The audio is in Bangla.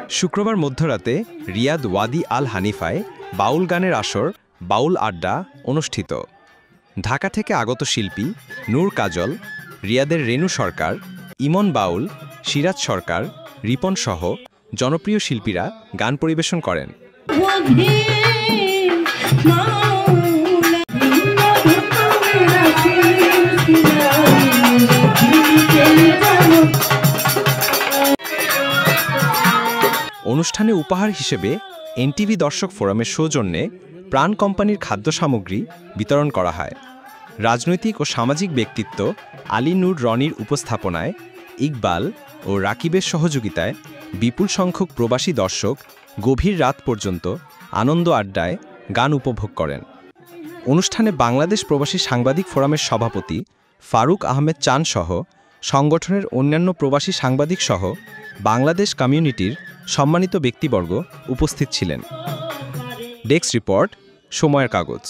শুক্রবার মধ্যরাতে রিয়াদ ওয়াদি আল হানিফায় বাউল গানের আসর বাউল আড্ডা অনুষ্ঠিত। ঢাকা থেকে আগত শিল্পী নূর কাজল, রিয়াদের রেনু সরকার, ইমন বাউল, সিরাজ সরকার, রিপন সহ জনপ্রিয় শিল্পীরা গান পরিবেশন করেন। অনুষ্ঠানে উপহার হিসেবে এনটিভি দর্শক ফোরামের সৌজন্যে প্রাণ কোম্পানির খাদ্য সামগ্রী বিতরণ করা হয়। রাজনৈতিক ও সামাজিক ব্যক্তিত্ব আলী নূর রনির উপস্থাপনায়, ইকবাল ও রাকিবের সহযোগিতায় বিপুল সংখ্যক প্রবাসী দর্শক গভীর রাত পর্যন্ত আনন্দ আড্ডায় গান উপভোগ করেন। অনুষ্ঠানে বাংলাদেশ প্রবাসী সাংবাদিক ফোরামের সভাপতি ফারুক আহমেদ চান সহ সংগঠনের অন্যান্য প্রবাসী সাংবাদিক সহ বাংলাদেশ কমিউনিটির সম্মানিত ব্যক্তিবর্গ উপস্থিত ছিলেন। ডেস্ক রিপোর্ট, সময়ের কাগজ।